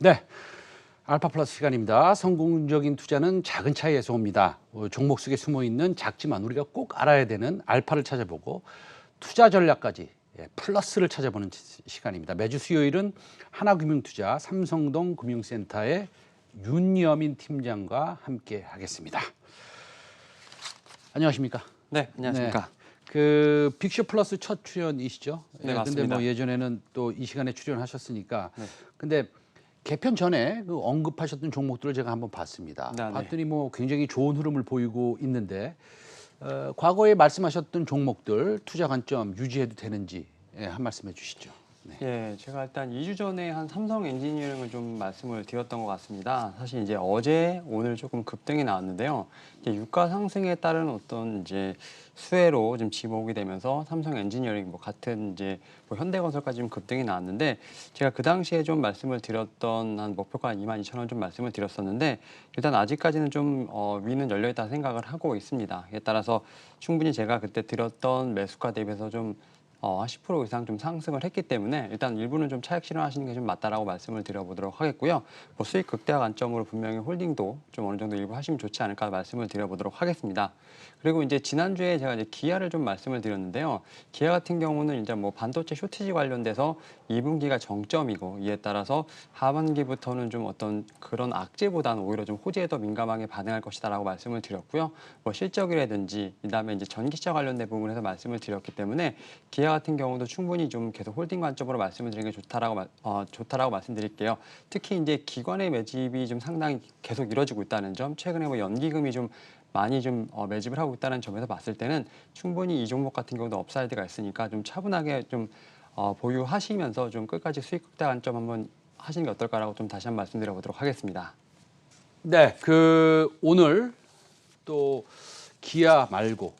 네, 알파 플러스 시간입니다. 성공적인 투자는 작은 차이에서 옵니다. 종목 속에 숨어 있는 작지만 우리가 꼭 알아야 되는 알파를 찾아보고 투자 전략까지 플러스를 찾아보는 시간입니다. 매주 수요일은 하나금융투자 삼성동 금융센터의 윤여민 팀장과 함께 하겠습니다. 안녕하십니까? 네, 안녕하십니까? 그 빅쇼 플러스 첫 출연이시죠? 네, 근데 맞습니다. 뭐 예전에는 또 이 시간에 출연하셨으니까. 네. 근데 개편 전에 그 언급하셨던 종목들을 제가 한번 봤습니다. 네. 봤더니 뭐 굉장히 좋은 흐름을 보이고 있는데 과거에 말씀하셨던 종목들 투자 관점 유지해도 되는지 한 말씀 해주시죠. 네. 예, 제가 일단 2주 전에 한 삼성 엔지니어링을 좀 말씀을 드렸던 것 같습니다. 사실 이제 어제, 오늘 조금 급등이 나왔는데요. 이제 유가 상승에 따른 어떤 이제 수혜로 좀 지목이 되면서 삼성 엔지니어링 뭐 같은 이제 뭐 현대건설까지 좀 급등이 나왔는데 제가 그 당시에 좀 말씀을 드렸던 한 목표가 한 22,000원 좀 말씀을 드렸었는데 일단 아직까지는 좀 위는 열려 있다 생각을 하고 있습니다. 이에 따라서 충분히 제가 그때 드렸던 매수가 대비해서 좀 한 10% 이상 좀 상승을 했기 때문에 일단 일부는 좀 차익 실현하시는 게 좀 맞다라고 말씀을 드려보도록 하겠고요. 뭐 수익 극대화 관점으로 분명히 홀딩도 좀 어느 정도 일부 하시면 좋지 않을까 말씀을 드려보도록 하겠습니다. 그리고 이제 지난주에 제가 이제 기아를 좀 말씀을 드렸는데요. 기아 같은 경우는 이제 뭐 반도체 쇼티지 관련돼서 2분기가 정점이고 이에 따라서 하반기부터는 좀 어떤 그런 악재보다는 오히려 좀 호재에 더 민감하게 반응할 것이다라고 말씀을 드렸고요. 뭐 실적이라든지 그다음에 이제 전기차 관련된 부분에서 말씀을 드렸기 때문에 기아 같은 경우도 충분히 좀 계속 홀딩 관점으로 말씀을 드리는 게 좋다라고 말씀드릴게요. 특히 이제 기관의 매집이 좀 상당히 계속 이루어지고 있다는 점, 최근에 뭐 연기금이 좀 많이 좀 매집을 하고 있다는 점에서 봤을 때는 충분히 이 종목 같은 경우도 업사이드가 있으니까 좀 차분하게 좀 보유하시면서 좀 끝까지 수익 극대 관점 한번 하시는 게 어떨까라고 좀 다시 한번 말씀드려보도록 하겠습니다. 네, 그 오늘 또 기아 말고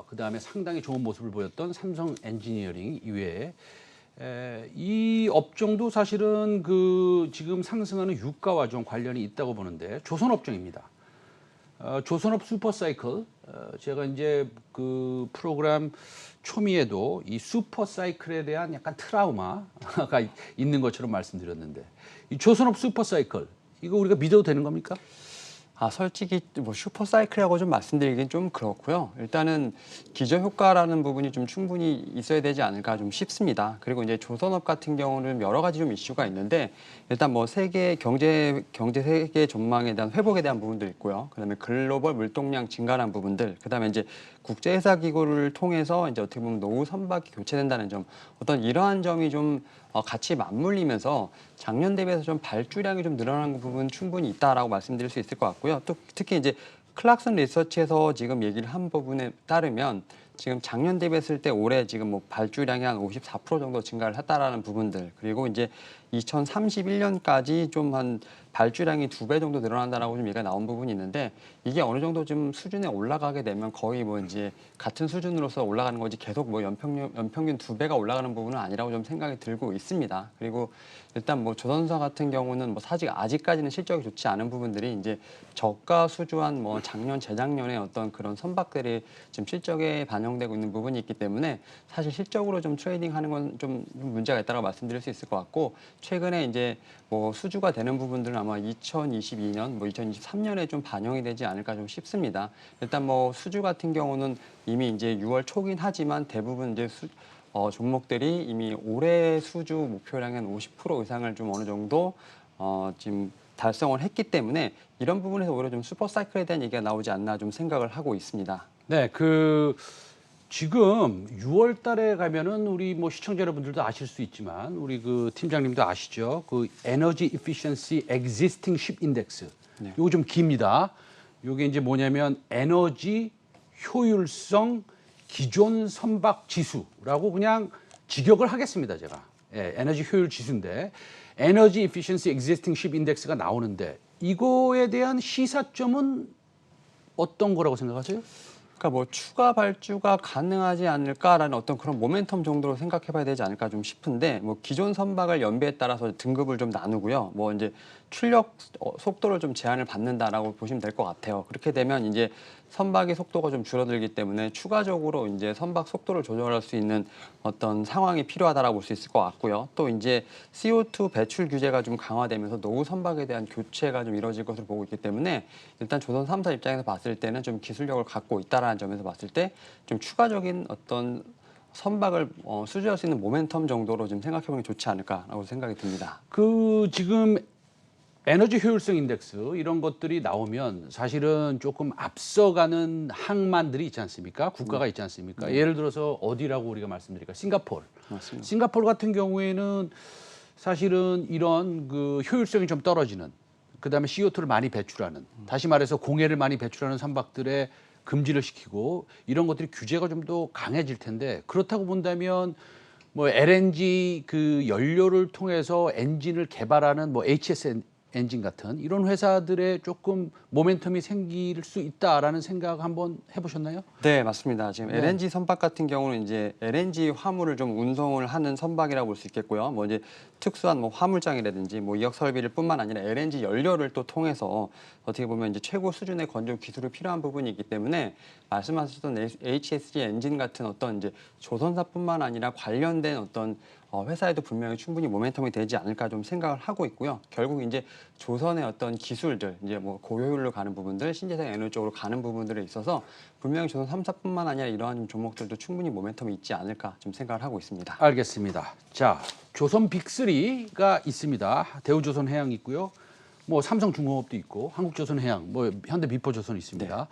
그 다음에 상당히 좋은 모습을 보였던 삼성 엔지니어링 이외에 이 업종도 사실은 그 지금 상승하는 유가와 좀 관련이 있다고 보는데 조선업종입니다. 조선업 슈퍼사이클 제가 이제 그 프로그램 초미에도 이 슈퍼사이클에 대한 약간 트라우마가 있는 것처럼 말씀드렸는데 이 조선업 슈퍼사이클 이거 우리가 믿어도 되는 겁니까? 솔직히 뭐 슈퍼사이클이라고 좀 말씀드리긴 좀 그렇고요. 일단은 기저효과라는 부분이 좀 충분히 있어야 되지 않을까 좀 싶습니다. 그리고 이제 조선업 같은 경우는 여러 가지 좀 이슈가 있는데 일단 뭐 세계 경제 세계 전망에 대한 회복에 대한 부분도 있고요. 그다음에 글로벌 물동량 증가라는 부분들, 그다음에 이제 국제회사 기구를 통해서 이제 어떻게 보면 노후 선박이 교체된다는 점, 어떤 이러한 점이 좀 같이 맞물리면서 작년 대비해서 좀 발주량이 좀 늘어난 부분 충분히 있다라고 말씀드릴 수 있을 것 같고요. 또 특히 이제 클락슨 리서치에서 지금 얘기를 한 부분에 따르면 지금 작년 대비했을 때 올해 지금 뭐 발주량이 한 54% 정도 증가를 했다라는 부분들, 그리고 이제 2031년까지 좀 한 발주량이 2배 정도 늘어난다라고 좀 얘기가 나온 부분이 있는데 이게 어느 정도 좀 수준에 올라가게 되면 거의 뭐 이제 같은 수준으로서 올라가는 거지 계속 뭐 연평균 2배가 올라가는 부분은 아니라고 좀 생각이 들고 있습니다. 그리고 일단 뭐 조선사 같은 경우는 뭐 아직까지는 실적이 좋지 않은 부분들이 이제 저가 수주한 뭐 작년 재작년에 어떤 그런 선박들이 지금 실적에 반영되고 있는 부분이 있기 때문에 사실 실적으로 좀 트레이딩하는 건 좀 문제가 있다고 말씀드릴 수 있을 것 같고, 최근에 이제 뭐 수주가 되는 부분들은 아마 2022년, 뭐 2023년에 좀 반영이 되지 않을까 좀 싶습니다. 일단 뭐 수주 같은 경우는 이미 이제 6월 초긴 하지만 대부분 이제 종목들이 이미 올해 수주 목표량의 한 50% 이상을 좀 어느 정도 지금 달성을 했기 때문에 이런 부분에서 오히려 좀 슈퍼사이클에 대한 얘기가 나오지 않나 좀 생각을 하고 있습니다. 네, 그 지금 6월 달에 가면은 우리 뭐 시청자 여러분들도 아실 수 있지만 우리 그 팀장님도 아시죠? 그 에너지 이피션시 existing ship index. 네. 요거 좀 깁니다. 요게 이제 뭐냐면 에너지 효율성 기존 선박 지수라고 그냥 직역을 하겠습니다, 제가. 에너지 효율 지수인데 에너지 이피션시 existing ship index가 나오는데 이거에 대한 시사점은 어떤 거라고 생각하세요? 그러니까 뭐 추가 발주가 가능하지 않을까라는 어떤 그런 모멘텀 정도로 생각해봐야 되지 않을까 좀 싶은데 뭐 기존 선박을 연비에 따라서 등급을 좀 나누고요. 뭐 이제 출력 속도를 좀 제한을 받는다라고 보시면 될 것 같아요. 그렇게 되면 이제 선박의 속도가 좀 줄어들기 때문에 추가적으로 이제 선박 속도를 조절할 수 있는 어떤 상황이 필요하다라고 볼 수 있을 것 같고요. 또 이제 CO2 배출 규제가 좀 강화되면서 노후 선박에 대한 교체가 좀 이루어질 것으로 보고 있기 때문에 일단 조선 3사 입장에서 봤을 때는 좀 기술력을 갖고 있다라는 점에서 봤을 때 좀 추가적인 어떤 선박을 수주할 수 있는 모멘텀 정도로 좀 생각해보는 게 좋지 않을까라고 생각이 듭니다. 그 지금 에너지 효율성 인덱스 이런 것들이 나오면 사실은 조금 앞서가는 항만들이 있지 않습니까? 국가가 있지 않습니까? 예를 들어서 어디라고 우리가 말씀드릴까? 싱가포르. 맞습니다. 싱가포르 같은 경우에는 사실은 이런 그 효율성이 좀 떨어지는 그다음에 CO2를 많이 배출하는 다시 말해서 공해를 많이 배출하는 선박들의 금지를 시키고 이런 것들이 규제가 좀 더 강해질 텐데 그렇다고 본다면 뭐 LNG 그 연료를 통해서 엔진을 개발하는 뭐 HS 엔진 같은 이런 회사들의 조금 모멘텀이 생길 수 있다라는 생각 한번 해보셨나요? 네, 맞습니다. 지금 네. LNG 선박 같은 경우는 이제 LNG 화물을 좀 운송을 하는 선박이라고 볼 수 있겠고요. 뭐 이제 특수한 뭐 화물장이라든지 뭐 이역 설비를 뿐만 아니라 LNG 연료를 또 통해서 어떻게 보면 이제 최고 수준의 건조 기술이 필요한 부분이 있기 때문에 말씀하셨던 HSG 엔진 같은 어떤 이제 조선사뿐만 아니라 관련된 어떤 회사에도 분명히 충분히 모멘텀이 되지 않을까 좀 생각을 하고 있고요. 결국 이제 조선의 어떤 기술들, 이제 뭐 고효율로 가는 부분들, 신재생 에너지 쪽으로 가는 부분들에 있어서 분명히 조선 3사뿐만 아니라 이러한 종목들도 충분히 모멘텀이 있지 않을까 좀 생각을 하고 있습니다. 알겠습니다. 자, 조선 빅3가 있습니다. 대우조선해양 있고요. 뭐 삼성중공업도 있고 한국조선해양, 뭐 현대미포조선 있습니다.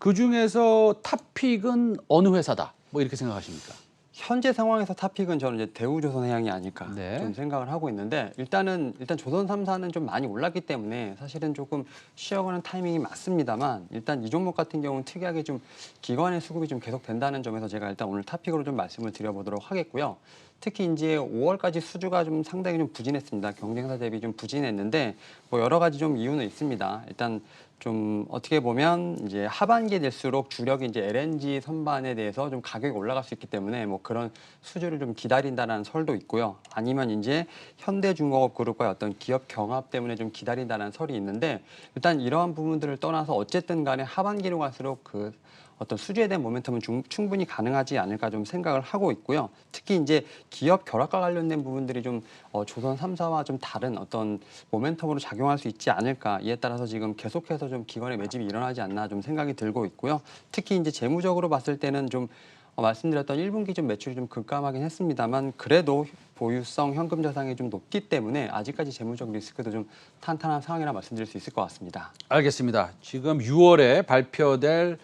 그 중에서 탑픽은 어느 회사다? 뭐 이렇게 생각하십니까? 현재 상황에서 탑픽은 저는 이제 대우조선해양이 아닐까 네. 좀 생각을 하고 있는데 일단 조선 3사는 좀 많이 올랐기 때문에 사실은 조금 쉬어가는 타이밍이 맞습니다만 일단 이 종목 같은 경우는 특이하게 좀 기관의 수급이 좀 계속 된다는 점에서 제가 일단 오늘 탑픽으로 좀 말씀을 드려보도록 하겠고요. 특히 이제 5월까지 수주가 좀 상당히 좀 부진했습니다. 경쟁사 대비 좀 부진했는데 뭐 여러 가지 좀 이유는 있습니다. 일단 좀 어떻게 보면 이제 하반기에 될수록 주력이 이제 LNG 선반에 대해서 좀 가격이 올라갈 수 있기 때문에 뭐 그런 수주를 좀 기다린다는 설도 있고요. 아니면 이제 현대중공업 그룹과의 어떤 기업 경합 때문에 좀 기다린다는 설이 있는데 일단 이러한 부분들을 떠나서 어쨌든 간에 하반기로 갈수록 그 어떤 수주에 대한 모멘텀은 충분히 가능하지 않을까 좀 생각을 하고 있고요. 특히 이제 기업 결합과 관련된 부분들이 좀 조선 3사와 좀 다른 어떤 모멘텀으로 작용할 수 있지 않을까. 이에 따라서 지금 계속해서 좀 기관의 매집이 일어나지 않나 좀 생각이 들고 있고요. 특히 이제 재무적으로 봤을 때는 좀 말씀드렸던 1분기 좀 매출이 좀 급감하긴 했습니다만 그래도 보유성 현금 자산이 좀 높기 때문에 아직까지 재무적 리스크도 좀 탄탄한 상황이라 말씀드릴 수 있을 것 같습니다. 알겠습니다. 지금 6월에 발표될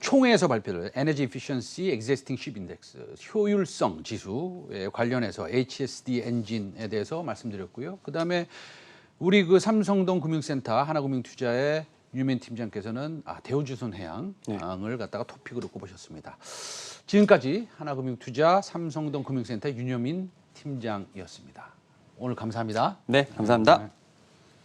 총회에서 발표될 에너지 에피션시 existing ship index 효율성 지수에 관련해서 HSD 엔진에 대해서 말씀드렸고요. 그다음에 우리 그 삼성동 금융센터 하나금융투자의 유민 팀장께서는 대우조선해양을 갖다가 토픽으로 꼽으셨습니다. 지금까지 하나금융투자 삼성동 금융센터 윤여민 팀장이었습니다. 오늘 감사합니다. 네, 감사합니다.